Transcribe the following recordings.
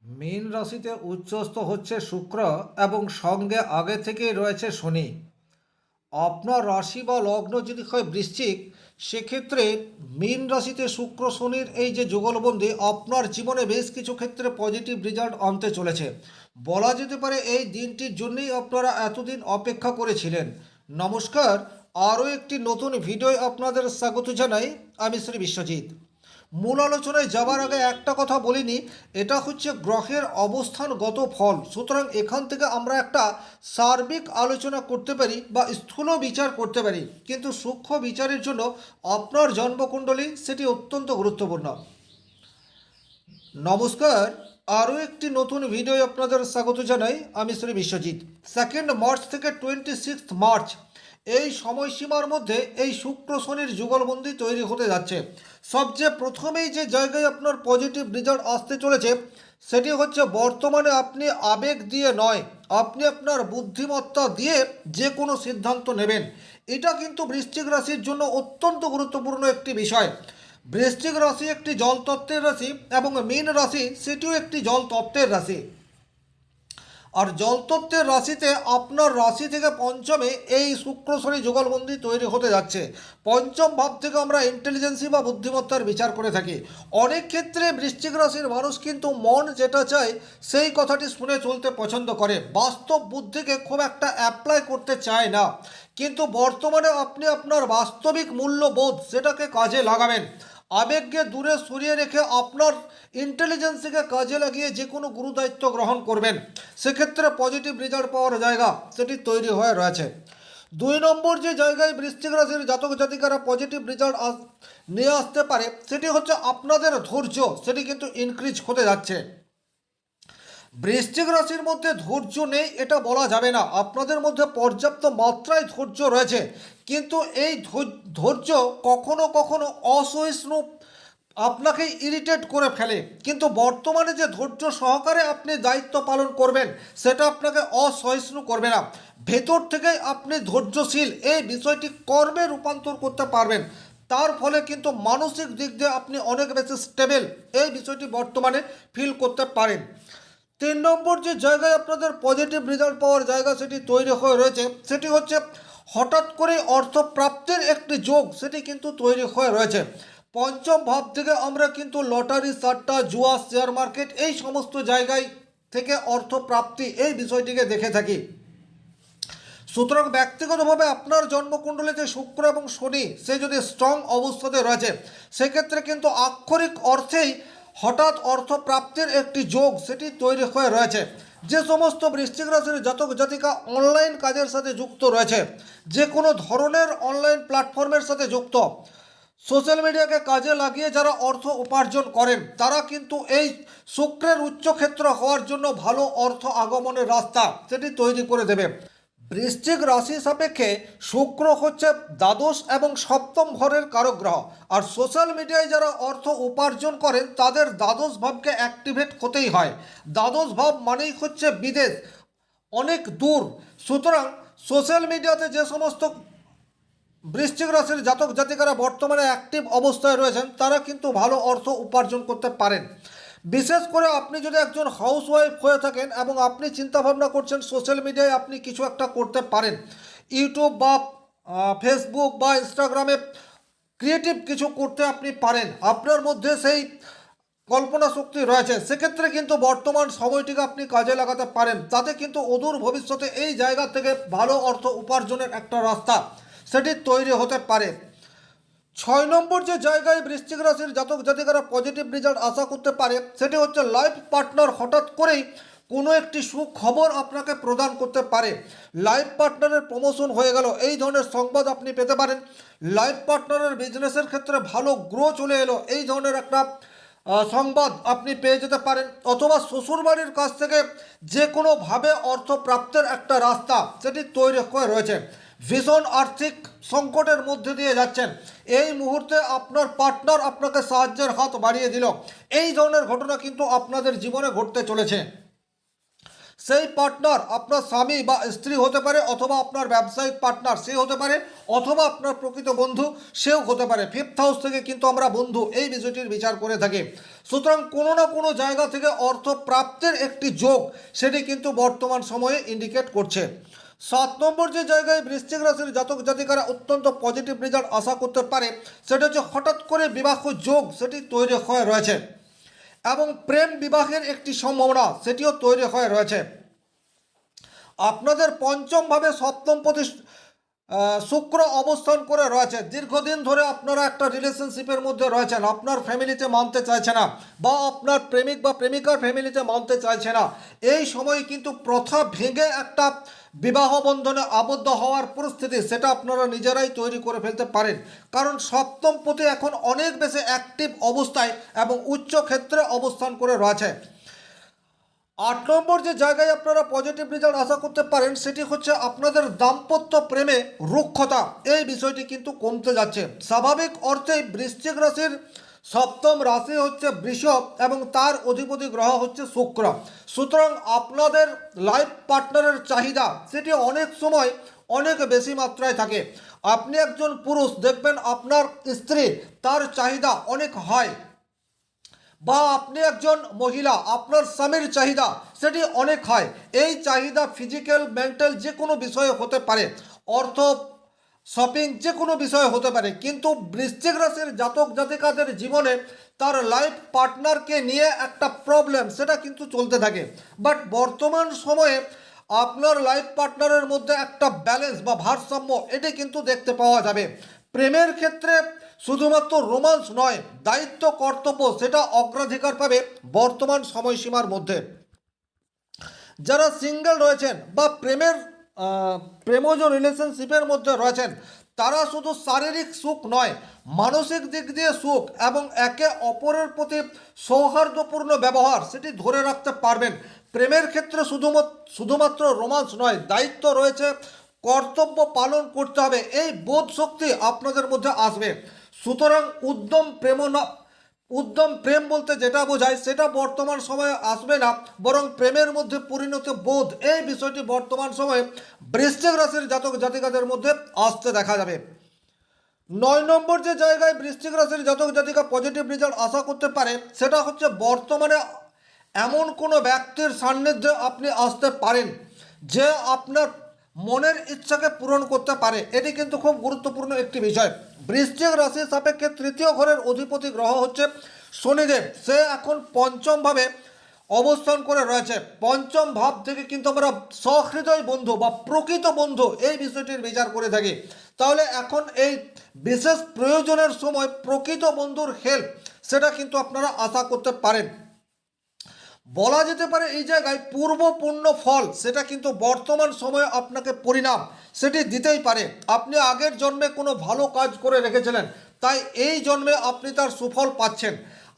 মীন রাশিতে উচ্চস্থ হচ্ছে শুক্র এবং সঙ্গে আগে থেকেই রয়েছে শনি। আপনার রাশি বা লগ্ন যদি হয় বৃশ্চিক, সেক্ষেত্রে মীন রাশিতে শুক্র শনির এই যে যুগলবন্দি আপনার জীবনে বেশ কিছু ক্ষেত্রে পজিটিভ রেজাল্ট আনতে চলেছে। বলা যেতে পারে এই দিনটির জন্যই আপনারা এতদিন অপেক্ষা করেছিলেন। নমস্কার, আরও একটি নতুন ভিডিও আপনাদের স্বাগত জানাই। আমি শ্রী বিশ্বজিৎ। মূল আলোচনায় যাবার আগে একটা কথা বলিনি, এটা হচ্ছে গ্রহের অবস্থানগত ফল। সুতরাং এখান থেকে আমরা একটা সার্বিক আলোচনা করতে পারি বা স্থূল বিচার করতে পারি, কিন্তু সূক্ষ্ম বিচারের জন্য আপনার জন্মকুণ্ডলী সেটি অত্যন্ত গুরুত্বপূর্ণ। নমস্কার, আরও একটি নতুন ভিডিও আপনাদের স্বাগত জানাই। আমি শ্রী বিশ্বজিৎ। 2 মার্চ থেকে 26 মার্চ এই সময়সীমার মধ্যে এই শুক্র শনির যুগলবন্দি তৈরি হতে যাচ্ছে। সবচেয়ে প্রথমেই যে জায়গায় আপনার পজিটিভ রেজাল্ট আসতে চলেছে সেটি হচ্ছে বর্তমানে আপনি আবেগ দিয়ে নয়, আপনি আপনার বুদ্ধিমত্তা দিয়ে যে কোনো সিদ্ধান্ত নেবেন। এটা কিন্তু বৃশ্চিক রাশির জন্য অত্যন্ত গুরুত্বপূর্ণ একটি বিষয়। বৃশ্চিক রাশি একটি জল তত্ত্বের রাশি এবং মীন রাশি সেটিও একটি জল তত্ত্বের রাশি। আর জলতত্ত্বের রাশিতে আপনার রাশি থেকে পঞ্চমে এই শুক্র শনি যুগলবন্দি তৈরি হতে যাচ্ছে। পঞ্চম ভাব থেকে আমরা ইন্টেলিজেন্সি বা বুদ্ধিমত্তার বিচার করে থাকি। অনেক ক্ষেত্রে বৃশ্চিক রাশির মানুষ কিন্তু মন যেটা চায় সেই কথাটি শুনে চলতে পছন্দ করে, বাস্তব বুদ্ধিকে খুব একটা অ্যাপ্লাই করতে চায় না। কিন্তু বর্তমানে আপনি আপনার বাস্তবিক মূল্যবোধ সেটাকে কাজে লাগাবেন। আবেগকে দূরে সরিয়ে রেখে আপনার ইন্টেলিজেন্সকে কাজে লাগিয়ে যে কোনো গুরুদায়িত্ব গ্রহণ করবেন, সেক্ষেত্রে পজিটিভ রেজাল্ট পাওয়ার জায়গা সেটি তৈরি হয়ে রয়েছে। 2 নম্বর যে জায়গায় বৃশ্চিক রাশির জাতক জাতিকারা পজিটিভ রেজাল্ট নিয়ে আসতে পারে সেটি হচ্ছে আপনাদের ধৈর্য, সেটি কিন্তু ইনক্রিজ হতে যাচ্ছে। বৃশ্চিক রাশির মধ্যে ধৈর্য নেই এটা বলা যাবে না, আপনাদের মধ্যে পর্যাপ্ত মাত্রায় ধৈর্য রয়েছে, কিন্তু এই ধৈর্য কখনো কখনো অসহিষ্ণু আপনাকে ইরিটেট করে ফেলে। কিন্তু বর্তমানে যে ধৈর্য সহকারে আপনি দায়িত্ব পালন করবেন সেটা আপনাকে অসহিষ্ণু করবে না। ভেতর থেকে আপনি ধৈর্যশীল এই বিষয়টি কর্মে রূপান্তর করতে পারবেন। তার ফলে কিন্তু মানসিক দিক দিয়ে আপনি অনেক বেশি স্টেবল এই বিষয়টি বর্তমানে ফিল করতে পারেন। 3 নম্বর যে জায়গায় আপনাদের পজিটিভ রেজাল্ট পাওয়ার জায়গা সেটি তৈরি হয়ে রয়েছে সেটি হচ্ছে হঠাৎ করে অর্থপ্রাপ্তির একটি যোগ সেটি কিন্তু তৈরি হয়ে রয়েছে। পঞ্চম ভাব থেকে আমরা কিন্তু লটারি, সাট্টা, জুয়া, শেয়ার মার্কেট এই সমস্ত জায়গায় থেকে অর্থপ্রাপ্তি এই বিষয়টিকে দেখে থাকি। সুতরাং ব্যক্তিগতভাবে আপনার জন্মকুণ্ডলীতে শুক্র এবং শনি সে যদি স্ট্রং অবস্থাতে রয়েছে, সেক্ষেত্রে কিন্তু আক্ষরিক অর্থেই হঠাৎ অর্থপ্রাপ্তির একটি যোগ সেটি তৈরি হয়ে রয়েছে। যে সমস্ত বৃশ্চিক রাশির জাতক জাতিকা অনলাইন কাজের সাথে যুক্ত রয়েছে, যে কোনো ধরনের অনলাইন প্ল্যাটফর্মের সাথে যুক্ত, সোশ্যাল মিডিয়াকে কাজে লাগিয়ে যারা অর্থ উপার্জন করেন, তারা কিন্তু এই শুক্রের উচ্চক্ষেত্র হওয়ার জন্য ভালো অর্থ আগমনের রাস্তা সেটি তৈরি করে দেবে। বৃশ্চিক রাশি সাপেক্ষে শুক্র হচ্ছে দ্বাদশ এবং সপ্তম ঘরের কারক গ্রহ। আর সোশ্যাল মিডিয়ায় যারা অর্থ উপার্জন করেন তাদের দ্বাদশ ভাবকে অ্যাক্টিভেট হতেই হয়। দ্বাদশ ভাব মানেই হচ্ছে বিদেশ, অনেক দূর। সুতরাং সোশ্যাল মিডিয়াতে যে সমস্ত বৃশ্চিক রাশির জাতক জাতিকারা বর্তমানে অ্যাক্টিভ অবস্থায় রয়েছেন তারা কিন্তু ভালো অর্থ উপার্জন করতে পারেন। বিশেষ করে আপনি যদি একজন হাউসওয়াইফ হয়ে থাকেন এবং আপনি চিন্তাভাবনা করছেন সোশ্যাল মিডিয়ায় আপনি কিছু একটা করতে পারেন, ইউটিউব বা ফেসবুক বা ইনস্টাগ্রামে ক্রিয়েটিভ কিছু করতে আপনি পারেন, আপনার মধ্যে সেই কল্পনা শক্তি রয়েছে, সেক্ষেত্রে কিন্তু বর্তমান সময়টিকে আপনি কাজে লাগাতে পারেন। তাতে কিন্তু অদূর ভবিষ্যতে এই জায়গা থেকে ভালো অর্থ উপার্জনের একটা রাস্তা সেটি তৈরি হতে পারে। 6 নম্বর যে জায়গায় বৃশ্চিক রাশির জাতক জাতিকারা পজিটিভ রেজাল্ট আশা করতে পারে সেটি হচ্ছে লাইফ পার্টনার হঠাৎ করেই কোনো একটি সুখবর আপনাকে প্রদান করতে পারে। লাইফ পার্টনারের প্রমোশন হয়ে গেল এই ধরনের সংবাদ আপনি পেতে পারেন। লাইফ পার্টনারের বিজনেসের ক্ষেত্রে ভালো গ্রো চলে এলো এই ধরনের একটা সংবাদ আপনি পেয়ে যেতে পারেন। অথবা শ্বশুরবাড়ির কাছ থেকে যে কোনোভাবে অর্থ প্রাপ্তের একটা রাস্তা সেটি তৈরি হয়ে রয়েছে। ভীষণ আর্থিক সংকটের মধ্যে দিয়ে যাচ্ছেন, এই মুহূর্তে আপনার পার্টনার আপনাকে সাহায্যের হাত বাড়িয়ে দিল, এই ধরনের ঘটনা কিন্তু আপনাদের জীবনে ঘটতে চলেছে। সেই পার্টনার আপনার স্বামী বা স্ত্রী হতে পারে, অথবা আপনার ব্যবসায়িক পার্টনার সে হতে পারে, অথবা আপনার প্রকৃত বন্ধু সেও হতে পারে। ফিফথ হাউস থেকে কিন্তু আমরা বন্ধু এই বিষয়টির বিচার করে থাকি। সুতরাং কোনো না কোনো জায়গা থেকে অর্থ প্রাপ্তির একটি যোগ সেটি কিন্তু বর্তমান সময়ে ইন্ডিকেট করছে। 7 নম্বর যে জায়গায় বৃশ্চিক রাশির জাতক জাতিকারা অত্যন্ত পজিটিভ রেজাল্ট আশা করতে পারে সেটা হচ্ছে হঠাৎ করে বিবাহ যোগ সেটি তৈরি হয়ে রয়েছে, এবং প্রেম বিবাহের একটি সম্ভাবনা সেটিও তৈরি হয়ে রয়েছে। আপনাদের পঞ্চম ভাবে সপ্তম প্রতি শুক্র অবস্থান করে রয়েছে। দীর্ঘদিন ধরে আপনারা একটা রিলেশনশিপের মধ্যে রয়েছেন, আপনার ফ্যামিলিতে মানতে চাইছে না, বা আপনার প্রেমিক বা প্রেমিকার ফ্যামিলিতে মানতে চাইছে না। এই সময় কিন্তু প্রথা ভেঙে একটা বিবাহ বন্ধনে আবদ্ধ হওয়ার পরিস্থিতি সেটা আপনারা নিজেরাই তৈরি করে ফেলতে পারেন, কারণ সপ্তম পতি এখন অনেক বেশি অ্যাক্টিভ অবস্থায় এবং উচ্চ ক্ষেত্রে অবস্থান করে রয়েছে। 8 নম্বর যে জায়গায় আপনারা পজিটিভ রেজাল্ট আশা করতে পারেন সেটি হচ্ছে আপনাদের দাম্পত্য প্রেমে রুক্ষতা এই বিষয়টি কিন্তু কমতে যাচ্ছে। স্বাভাবিক অর্থেই বৃশ্চিক রাশির সপ্তম রাশি হচ্ছে বৃষ এবং তার অধিপতি গ্রহ হচ্ছে শুক্র। সুতরাং আপনাদের লাইফ পার্টনারের চাহিদা সেটি অনেক সময় অনেক বেশি মাত্রায় থাকে। আপনি একজন পুরুষ, দেখবেন আপনার স্ত্রী তার চাহিদা অনেক হয়, বা আপনি একজন মহিলা আপনার স্বামীর চাহিদা সেটি অনেক হয়। এই চাহিদা ফিজিক্যাল মেন্টাল যে কোনো বিষয়ে হতে পারে, অর্থ শপিং যে কোনো বিষয়ে হতে পারে, কিন্তু বৃশ্চিক রাশির জাতক জাতিকাদের জীবনে তার লাইফ পার্টনারকে নিয়ে একটা প্রবলেম সেটা কিন্তু চলতে থাকে। বাট বর্তমান সময়ে আপনার লাইফ পার্টনারের মধ্যে একটা ব্যালেন্স বা ভারসাম্য এটি কিন্তু দেখতে পাওয়া যাবে। প্রেমের ক্ষেত্রে শুধুমাত্র রোমান্স নয়, দায়িত্ব কর্তব্য সেটা অগ্রাধিকার পাবে বর্তমান সময়সীমার মধ্যে। যারা সিঙ্গেল রয়েছেন বা প্রেমজ রিলেশনশিপের মধ্যে রয়েছেন তারা শুধু শারীরিক সুখ নয়, মানসিক দিক দিয়ে সুখ এবং একে অপরের প্রতি সৌহার্দ্যপূর্ণ ব্যবহার সেটি ধরে রাখতে পারবেন। প্রেমের ক্ষেত্রে শুধুমাত্র রোমান্স নয়, দায়িত্ব রয়েছে, কর্তব্য পালন করতে হবে, এই বোধ শক্তি আপনাদের মধ্যে আসবে। সুতরাং উদ্যম প্রেম বলতে যেটা বোঝায় সেটা বর্তমান সময়ে আসবে না, বরং প্রেমের মধ্যে পরিণত বোধ এই বিষয়টি বর্তমান সময়ে বৃশ্চিক রাশির জাতক জাতিকাদের মধ্যে আসতে দেখা যাবে। 9 নম্বর যে জায়গায় বৃশ্চিক রাশির জাতক জাতিকা পজিটিভ রেজাল্ট আশা করতে পারে সেটা হচ্ছে বর্তমানে এমন কোনো ব্যক্তির সান্নিধ্যে আপনি আসতে পারেন যে আপনার মনের ইচ্ছাকে পূরণ করতে পারে। এটি কিন্তু খুব গুরুত্বপূর্ণ একটি বিষয়। বৃশ্চিক রাশির সাপেক্ষে তৃতীয় ঘরের অধিপতি গ্রহ হচ্ছে শনিদেব, সে এখন পঞ্চম ভাবে অবস্থান করে রয়েছে। পঞ্চম ভাব থেকে কিন্তু আমরা সহৃদয় বন্ধু বা প্রকৃত বন্ধু এই বিষয়টির বিচার করে থাকি। তাহলে এখন এই বিশেষ প্রয়োজনের সময় প্রকৃত বন্ধুর হেল্প সেটা কিন্তু আপনারা আশা করতে পারেন। বলা যেতে পারে এই জায়গায় পূর্ব পূর্ণ ফল সেটা কিন্তু বর্তমান সময়ে আপনাকে পরিণাম সেটি দিতেই পারে। আপনি আগের জন্মে কোনো ভালো কাজ করে রেখেছিলেন, তাই এই জন্মে আপনি তার সুফল পাচ্ছেন।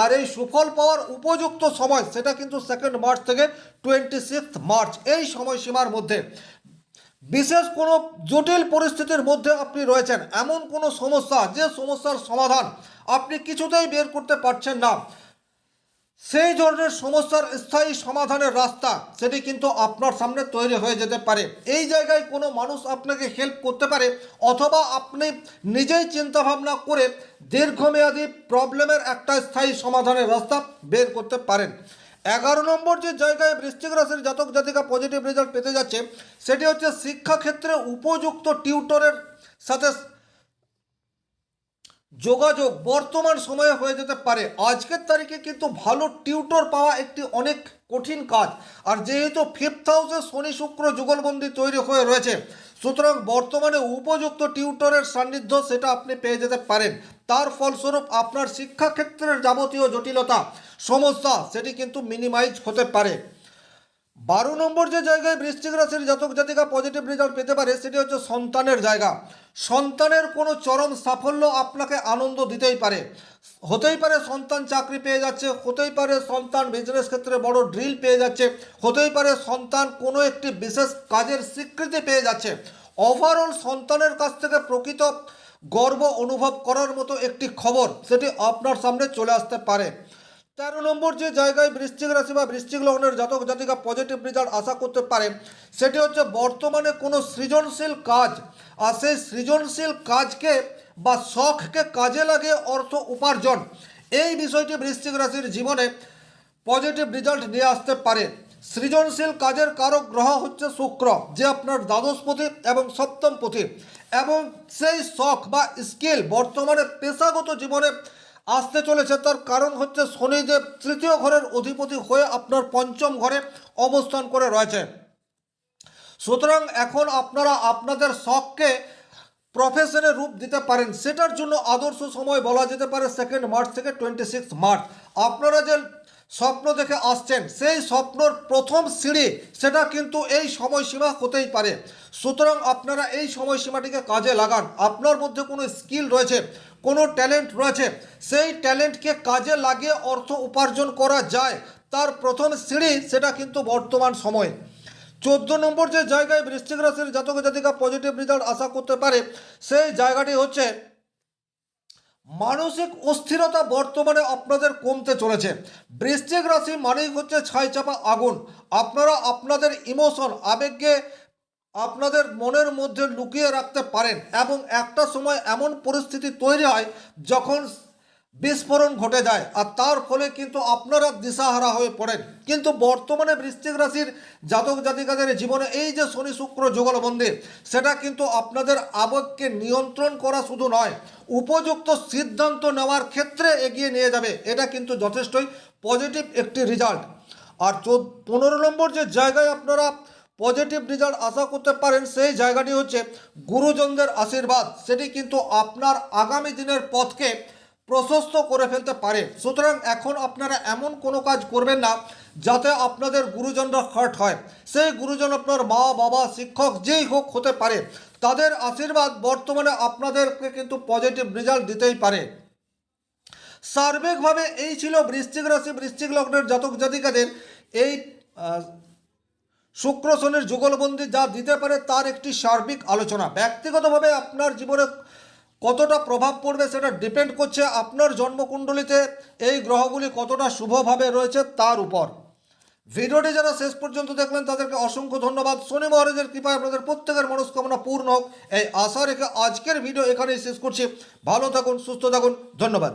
আর এই সুফল পাওয়ার উপযুক্ত সময় সেটা কিন্তু 2 মার্চ থেকে 26 মার্চ এই সময়সীমার মধ্যে। বিশেষ কোনো জটিল পরিস্থিতির মধ্যে আপনি রয়েছেন, এমন কোনো সমস্যা যে সমস্যার সমাধান আপনি কিছুতেই বের করতে পারছেন না, সেই ধরনের সমস্যার স্থায়ী সমাধানের রাস্তা সেটি কিন্তু আপনার সামনে তৈরি হয়ে যেতে পারে। এই জায়গায় কোনো মানুষ আপনাকে হেল্প করতে পারে, অথবা আপনি নিজেই চিন্তাভাবনা করে দীর্ঘমেয়াদী প্রবলেমের একটা স্থায়ী সমাধানের রাস্তা বের করতে পারেন। 11 নম্বর যে জায়গায় বৃশ্চিক রাশির জাতক জাতিকা পজিটিভ রেজাল্ট পেতে যাচ্ছে সেটি হচ্ছে শিক্ষাক্ষেত্রে উপযুক্ত টিউটরের সাথে যোগাযোগ বর্তমান সময়ে হয়ে যেতে পারে। আজকের তারিখে কিন্তু ভালো টিউটর পাওয়া একটি অনেক কঠিন কাজ, আর যেহেতু ফিফথ হাউসে শনি শুক্র যুগলবন্দি তৈরি হয়ে রয়েছে, সুতরাং বর্তমানে উপযুক্ত টিউটরের সান্নিধ্য সেটা আপনি পেয়ে যেতে পারেন। তার ফলস্বরূপ আপনার শিক্ষাক্ষেত্রের যাবতীয় জটিলতা সমস্যা সেটি কিন্তু মিনিমাইজ হতে পারে। 12 নম্বর যে জায়গায় বৃশ্চিক রাশির জাতক জাতিকা পজিটিভ রেজাল্ট পেতে পারে সেটি হচ্ছে সন্তানের জায়গা। সন্তানের কোনো চরম সাফল্য আপনাকে আনন্দ দিতেই পারে। হতেই পারে সন্তান চাকরি পেয়ে যাচ্ছে, হতেই পারে সন্তান বিজনেস ক্ষেত্রে বড় ড্রিল পেয়ে যাচ্ছে, হতেই পারে সন্তান কোনো একটি বিশেষ কাজের স্বীকৃতি পেয়ে যাচ্ছে। ওভারঅল সন্তানের কাছ থেকে প্রকৃত গর্ব অনুভব করার মতো একটি খবর সেটি আপনার সামনে চলে আসতে পারে। 13 নম্বর যে জায়গায় বৃশ্চিক রাশি বা বৃশ্চিক লগ্নের জাতক জাতিকা পজিটিভ রেজাল্ট আশা করতে পারে সেটি হচ্ছে বর্তমানে কোনো সৃজনশীল কাজ, আর সেই সৃজনশীল কাজকে বা শখকে কাজে লাগিয়ে অর্থ উপার্জন, এই বিষয়টি বৃশ্চিক রাশির জীবনে পজিটিভ রেজাল্ট নিয়ে আসতে পারে। সৃজনশীল কাজের কারক গ্রহ হচ্ছে শুক্র, যে আপনার দ্বাদশপতি এবং সপ্তমপতি, এবং সেই শখ বা স্কিল বর্তমানে পেশাগত জীবনে আসতে চলেছে। তার কারণ হচ্ছে শনিদেব তৃতীয় ঘরের অধিপতি হয়ে আপনার পঞ্চম ঘরে অবস্থান করে রয়েছে। সুতরাং এখন আপনারা আপনাদের শখকে প্রফেশনে রূপ দিতে পারেন। সেটার জন্য আদর্শ সময় বলা যেতে পারে 2 মার্চ থেকে 26 মার্চ। আপনারা যে স্বপ্ন দেখে আসছেন সেই স্বপ্নর প্রথম সিঁড়ি সেটা কিন্তু এই সময়সীমা হতেই পারে। সুতরাং আপনারা এই সময়সীমাটিকে কাজে লাগান। আপনার মধ্যে কোনো স্কিল রয়েছে, কোনো ট্যালেন্ট রয়েছে, সেই ট্যালেন্টকে কাজে লাগিয়ে অর্থ উপার্জন করা যায়, তার প্রথম সিঁড়ি সেটা কিন্তু বর্তমান সময়। 14 নম্বর যে জায়গায় বৃশ্চিক রাশির জাতক জাতিকা পজিটিভ রেজাল্ট আশা করতে পারে সেই জায়গাটি হচ্ছে মানসিক অস্থিরতা বর্তমানে আপনাদের কমতে চলেছে। বৃশ্চিক রাশি মানেই হচ্ছে ছাইচাপা আগুন। আপনারা আপনাদের ইমোশন, আবেগকে আপনাদের মনের মধ্যে লুকিয়ে রাখতে পারেন, এবং একটা সময় এমন পরিস্থিতি তৈরি হয় যখন বিস্ফোরণ ঘটে যায়, আর তার ফলে কিন্তু আপনারা দিশাহারা হয়ে পড়েন। কিন্তু বর্তমানে বৃশ্চিক রাশির জাতক জাতিকাদের জীবনে এই যে শনি শুক্র যুগলবন্ধী, সেটা কিন্তু আপনাদের আবেগকে নিয়ন্ত্রণ করা শুধু নয়, উপযুক্ত সিদ্ধান্ত নেওয়ার ক্ষেত্রে এগিয়ে নিয়ে যাবে। এটা কিন্তু যথেষ্টই পজিটিভ একটি রেজাল্ট। আর 15 নম্বর যে জায়গায় আপনারা পজিটিভ রেজাল্ট আশা করতে পারেন সেই জায়গাটি হচ্ছে গুরুজনদের আশীর্বাদ। সেটি কিন্তু আপনার আগামী দিনের পথকে প্রশস্ত করে ফেলতে পারে। সুতরাং এখন আপনারা এমন কোনো কাজ করবেন না যাতে আপনাদের গুরুজনরা হার্ট হয়। সেই গুরুজন আপনার মা বাবা শিক্ষক যেই হোক হতে পারে, তাদের আশীর্বাদ বর্তমানে আপনাদেরকে কিন্তু পজিটিভ রেজাল্ট দিতেই পারে। সার্বিকভাবে এই ছিল বৃশ্চিক রাশি বৃশ্চিক লগ্নের জাতক জাতিকাদের এই শুক্র শনির যুগলবন্দি যা দিতে পারে তার একটি সার্বিক আলোচনা। ব্যক্তিগতভাবে আপনার জীবনে কতটা প্রভাব পড়বে সেটা ডিপেন্ড করছে আপনার জন্মকুণ্ডলিতে এই গ্রহগুলি কতটা শুভভাবে রয়েছে তার উপর। ভিডিওটি যারা শেষ পর্যন্ত দেখলেন তাদেরকে অসংখ্য ধন্যবাদ। শনি মহারাজের কৃপায় আপনাদের প্রত্যেকের মনস্কামনা পূর্ণ হোক এই আশা রেখে আজকের ভিডিও এখানেই শেষ করছি। ভালো থাকুন, সুস্থ থাকুন, ধন্যবাদ।